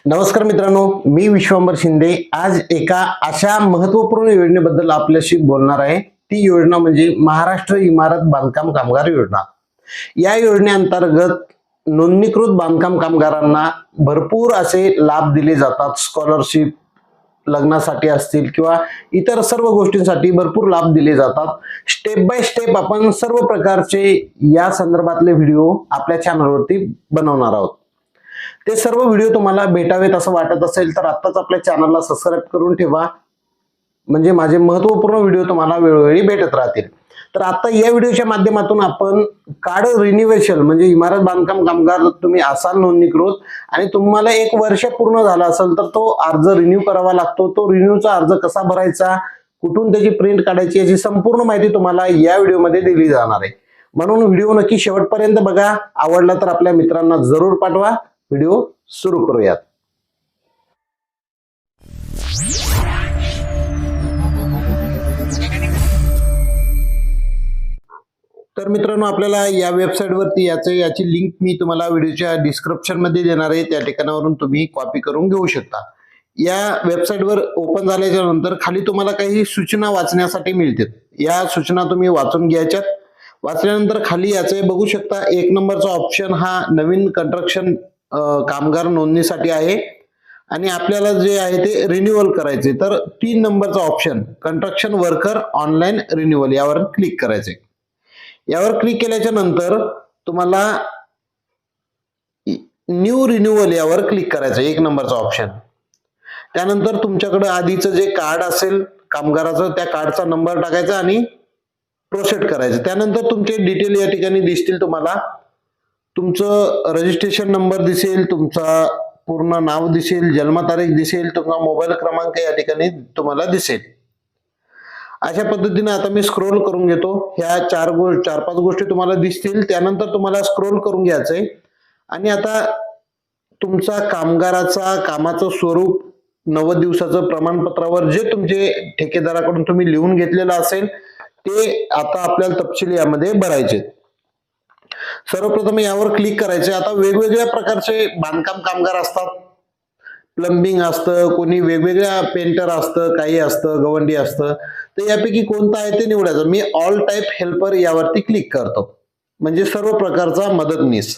नमस्कार मित्रांनो, मी विश्वंभर शिंदे आज एका अशा महत्त्वपूर्ण योजनेबद्दल आपल्याशी बोलणार आहे। ती योजना म्हणजे महाराष्ट्र इमारत बांधकाम कामगार योजना। या योजनेअंतर्गत नोंदणीकृत बांधकाम कामगारांना भरपूर असे लाभ दिले जातात। स्कॉलरशिप लग्नासाठी असतील किंवा इतर सर्व गोष्टींसाठी भरपूर लाभ दिले जातात। स्टेप बाय स्टेप आपण सर्व प्रकारचे या संदर्भातले व्हिडिओ आपल्या चॅनलवरती बनवणार आहोत। ते सर्व व्हिडिओ तुम्हाला भेटावेत असं वाटत असेल तर आत्ताच आपल्या चॅनलला सबस्क्राइब करून ठेवा, म्हणजे माझे महत्त्वपूर्ण व्हिडिओ तुम्हाला वेळोवेळी भेटत राहतील। तर आता या व्हिडिओच्या माध्यमातून आपण कार्ड रिन्युवेशन म्हणजे इमारत बांधकाम कामगार तुम्ही असाल नोंदणीकृत आणि तुम्हाला 1 वर्ष पूर्ण झाला असेल तर तो अर्ज रिन्यू करावा लागतो। तो रिन्यूचा अर्ज कसा भरायचा, कुठून त्याची प्रिंट काढायची याची संपूर्ण माहिती तुम्हाला या व्हिडिओमध्ये दिली जाणार आहे। म्हणून व्हिडिओ नक्की शेवटपर्यंत बघा। आवडला तर आपल्या मित्रांना जरूर पाठवा। व्हिडिओ सुरू करूयात। तर मित्रांनो, आपल्याला या वेबसाईटवरती याची लिंक मी तुम्हाला व्हिडिओच्या डिस्क्रिप्शन मध्ये देणार आहे। त्या ठिकाणावरून तुम्ही कॉपी करून घेऊ शकता। या वेबसाईटवर ओपन झाल्याच्या नंतर खाली तुम्हाला काही सूचना वाचण्यासाठी मिळतात। या सूचना तुम्ही वाचून घ्यायच्यात। वाचल्यानंतर खाली याचे बघू शकता 1 नंबरचा ऑप्शन हा नवीन कंस्ट्रक्शन कामगार नोंदणीसाठी आहे आणि आपल्याला जे आहे ते रिन्यूअल करायचे। तर 3 नंबरचा option construction worker online renewal यावर क्लिक करायचे। यावर क्लिक केल्याच्या नंतर तुम्हाला न्यू रिन्यूअल यावर क्लिक करायचं 1 नंबरचा ऑप्शन। त्यानंतर तुमच्याकडे आधीचं जे कार्ड असेल कामगाराचं त्या कार्डचा नंबर टाकायचा आणि प्रोसेड करायचं। त्यानंतर तुमचे डिटेल या ठिकाणी दिसतील। तुम्हाला तुमचं रजिस्ट्रेशन नंबर दिसेल, तुमचा पूर्ण नाव दिसेल, जन्मतारीख दिसेल, तुमचा मोबाईल क्रमांक या ठिकाणी तुम्हाला दिसेल। अशा पद्धतीने आता मी स्क्रोल करून घेतो। ह्या 4-5 गोष्टी तुम्हाला दिसतील। त्यानंतर तुम्हाला स्क्रोल करून घ्यायचंय आणि आता तुमचा कामगाराचा कामाचं स्वरूप 90 दिवसाचं प्रमाणपत्रावर जे तुमचे ठेकेदाराकडून तुम्ही लिहून घेतलेलं असेल ते आता आपल्याला तपशील यामध्ये भरायचे। सर्वप्रथम यावर क्लिक करायचे। आता वेगवेगळ्या प्रकारचे बांधकाम कामगार असतात। प्लंबिंग असतं, कोणी वेगवेगळ्या पेंटर असतं, काही असतं, गवंडी असतं। तर यापैकी कोणतं आहे ते निवडायचं। मी ऑल टाइप हेल्पर यावरती क्लिक करतो, म्हणजे सर्व प्रकारचा मदतनीस।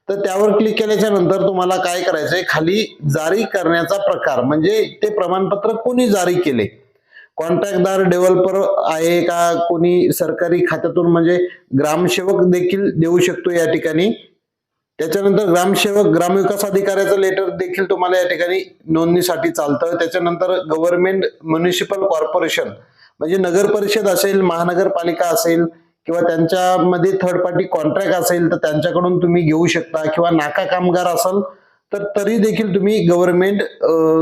तर त्यावर क्लिक केल्याच्या नंतर तुम्हाला काय करायचंय, खाली जारी करण्याचा प्रकार म्हणजे ते प्रमाणपत्र कोणी जारी केले, कॉन्ट्रॅक्टदार डेव्हलपर आहे का, कोणी सरकारी खात्यातून म्हणजे ग्रामसेवक देखील देऊ शकतो या ठिकाणी। त्याच्यानंतर ग्रामसेवक ग्रामविकास अधिकाऱ्याचं लेटर देखील तुम्हाला या ठिकाणी नोंदणीसाठी चालतं। त्याच्यानंतर गव्हर्नमेंट म्युनिसिपल कॉर्पोरेशन म्हणजे नगर परिषद असेल, महानगरपालिका असेल किंवा त्यांच्यामध्ये थर्ड पार्टी कॉन्ट्रॅक्ट असेल तर त्यांच्याकडून तुम्ही घेऊ शकता, किंवा नाका कामगार असेल तर तरी देखील तुम्ही गव्हर्नमेंट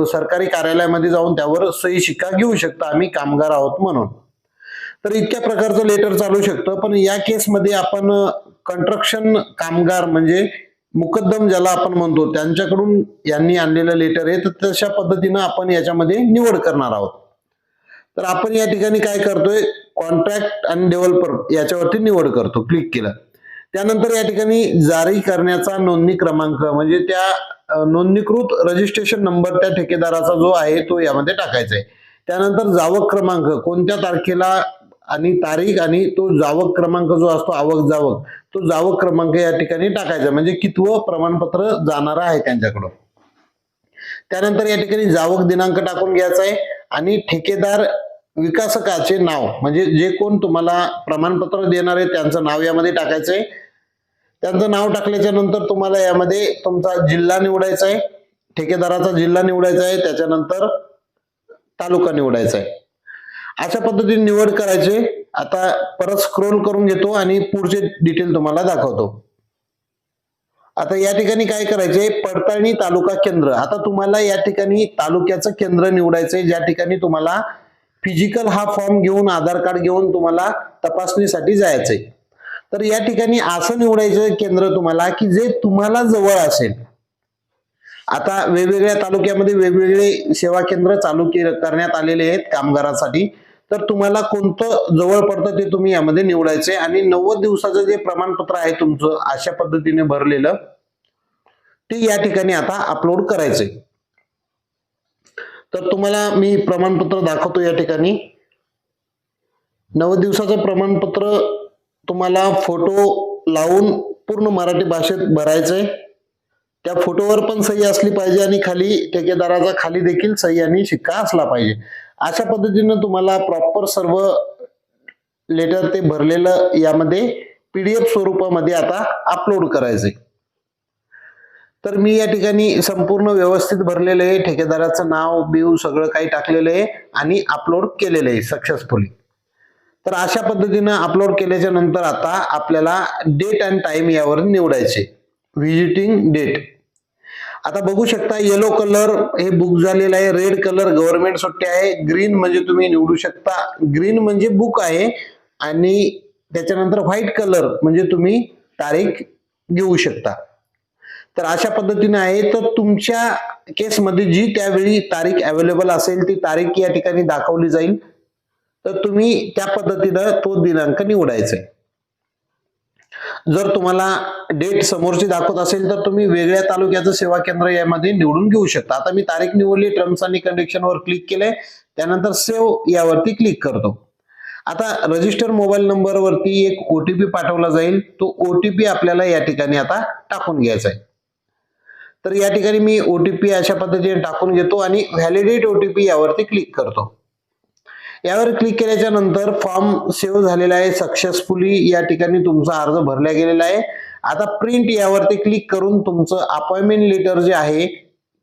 सरकारी कार्यालयामध्ये जाऊन त्यावर सही शिक्का घेऊ शकता, आम्ही कामगार आहोत म्हणून। तर इतक्या प्रकारचं लेटर चालू शकतं। पण या केसमध्ये आपण कंस्ट्रक्शन कामगार म्हणजे मुकद्दम ज्याला आपण म्हणतो त्यांच्याकडून यांनी आणलेलं लेटर आहे, तर तशा पद्धतीनं आपण याच्यामध्ये निवड करणार आहोत। तर आपण या ठिकाणी काय करतोय, कॉन्ट्रॅक्ट आणि डेव्हलपर याच्यावरती निवड करतो, क्लिक केलं। त्यानंतर या ठिकाणी जारी करण्याचा नोंदणी क्रमांक म्हणजे त्या नोंदणीकृत रजिस्ट्रेशन नंबर त्या ठेकेदाराचा जो आहे तो यामध्ये टाकायचा आहे। त्यानंतर जावक क्रमांक कोणत्या तारखेला आणि तारीख आणि तो जावक क्रमांक जो असतो आवक जावक, तो जावक क्रमांक या ठिकाणी टाकायचा, म्हणजे कितवं प्रमाणपत्र जाणार आहे त्यांच्याकडून। त्यानंतर या ठिकाणी जावक दिनांक टाकून घ्यायचा आहे आणि ठेकेदार विकासकाचे नाव म्हणजे जे कोण तुम्हाला प्रमाणपत्र देणार आहे त्यांचं नाव यामध्ये टाकायचंय। त्यांचं नाव टाकल्याच्या नंतर तुम्हाला यामध्ये तुमचा जिल्हा निवडायचा आहे, ठेकेदाराचा जिल्हा निवडायचा आहे, त्याच्यानंतर तालुका निवडायचा आहे। अशा पद्धतीने निवड करायचे। आता परत स्क्रोल करून घेतो आणि पुढचे डिटेल तुम्हाला दाखवतो। आता या ठिकाणी काय करायचंय, पडताळणी तालुका केंद्र। आता तुम्हाला या ठिकाणी तालुक्याचं केंद्र निवडायचंय, ज्या ठिकाणी तुम्हाला फिजिकल हा फॉर्म घेऊन आधार कार्ड घेऊन तुम्हाला तपासणीसाठी जायचंय। तर या ठिकाणी असं निवडायचं केंद्र तुम्हाला की जे तुम्हाला जवळ असेल। आता वेगवेगळ्या तालुक्यामध्ये वेगवेगळे सेवा केंद्र चालू करण्यात आलेले आहेत कामगारांसाठी। तर तुम्हाला कोणतं जवळ पडतं ते तुम्ही यामध्ये निवडायचे आणि 90 दिवसाचं जे प्रमाणपत्र आहे तुमचं अशा पद्धतीने भरलेलं ते या ठिकाणी आता अपलोड करायचंय। तर तुम्हाला मी प्रमाणपत्र दाखवतो या ठिकाणी. 9 दिवसाचं प्रमाणपत्र तुम्हाला फोटो लावून पूर्ण मराठी भाषेत भरायचंय. त्या फोटोवर पण सही असली पाहिजे आणि खाली ठेकेदाराचा खाली देखील सही आणि शिक्का असला पाहिजे. अशा पद्धतीनं तुम्हाला प्रॉपर सर्व लेटर ते भरलेलं यामध्ये PDF स्वरूपामध्ये आता अपलोड करायचंय. तर मी या ठिकाणी संपूर्ण व्यवस्थित भरलेलं आहे, ठेकेदाराचं नाव बिव सगळं काही टाकलेलं आहे आणि अपलोड केलेलं आहे सक्सेसफुली. तर अशा पद्धतीनं अपलोड केल्याच्या नंतर आता आपल्याला डेट अँड टाइम यावर निवडायचे. व्हिजिटिंग डेट आता बघू शकता, येलो कलर हे बुक झालेलं आहे, रेड कलर गव्हर्नमेंट सुट्टी आहे, ग्रीन म्हणजे तुम्ही निवडू शकता, ग्रीन म्हणजे बुक आहे आणि त्याच्यानंतर व्हाईट कलर म्हणजे तुम्ही तारीख घेऊ शकता. तर अशा पद्धतीने आहे. तर तुमच्या केसमध्ये जी त्यावेळी तारीख अवेलेबल असेल ती तारीख या ठिकाणी दाखवली जाईल. तर तुम्ही त्या पद्धतीनं तो दिनांक निवडायचा. जर तुम्हाला डेट समोरची दाखवत असेल तर तुम्ही वेगळ्या तालुक्याचं सेवा केंद्र यामध्ये निवडून घेऊ शकता. आता मी तारीख निवडली, टर्म्स आणि कंडिशन वर क्लिक केलंय, त्यानंतर सेव्ह यावरती क्लिक करतो. आता रजिस्टर मोबाईल नंबर वरती एक OTP पाठवला जाईल. तो OTP आपल्याला या ठिकाणी आता टाकून घ्यायचा आहे. तर या ठिकाणी मी OTP अशा पद्धतीने टाकून घेतो आणि व्हॅलिडेट OTP यावरती क्लिक करतो. यावर क्लिक केल्याच्या नंतर फॉर्म सेव्ह झालेला आहे सक्सेसफुली. या ठिकाणी तुमचा अर्ज भरला गेलेला आहे. आता प्रिंट यावरती क्लिक करून तुमचं अपॉइंटमेंट लेटर जे आहे,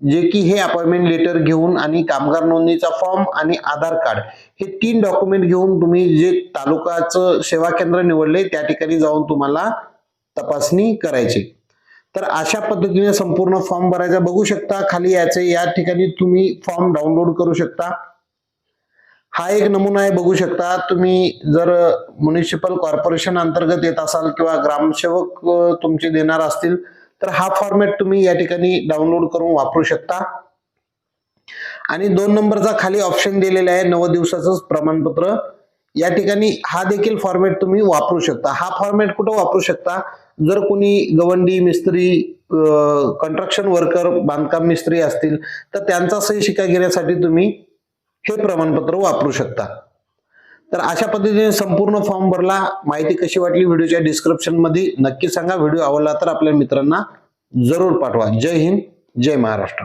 जे की हे अपॉइंटमेंट लेटर घेऊन आणि कामगार नोंदणीचा फॉर्म आणि आधार कार्ड हे 3 डॉक्युमेंट घेऊन तुम्ही जे तालुकाचं सेवा केंद्र निवडले त्या ठिकाणी जाऊन तुम्हाला तपासणी करायची. तर अशा पद्धतीने संपूर्ण फॉर्म भरायचा. बघू शकता खाली याचे या ठिकाणी तुम्ही फॉर्म डाउनलोड करू शकता. हा एक नमुना आहे, बघू शकता. तुम्ही जर म्युनिसिपल कॉर्पोरेशन अंतर्गत येत असाल किंवा ग्रामसेवक तुमचे देणार असतील तर हा फॉर्मॅट तुम्ही या ठिकाणी डाउनलोड करून वापरू शकता. आणि 2 नंबरचा खाली ऑप्शन दिलेला आहे 9 दिवसाचं प्रमाणपत्र. या ठिकाणी हा देखील फॉर्मॅट तुम्ही वापरू शकता. हा फॉर्मॅट कुठं वापरू शकता, जर कोणी गवंडी मिस्त्री कंस्ट्रक्शन वर्कर बांधकाम मिस्त्री असतील तर त्यांचा सही शिक्का घेण्यासाठी तुम्ही हे प्रमाणपत्र वापरू शकता. तर अशा पद्धतीने संपूर्ण फॉर्म भरला. माहिती कशी वाटली व्हिडिओच्या डिस्क्रिप्शन मध्ये नक्की सांगा. व्हिडिओ आवडला तर आपल्या मित्रांना जरूर पाठवा. जय हिंद, जय महाराष्ट्र.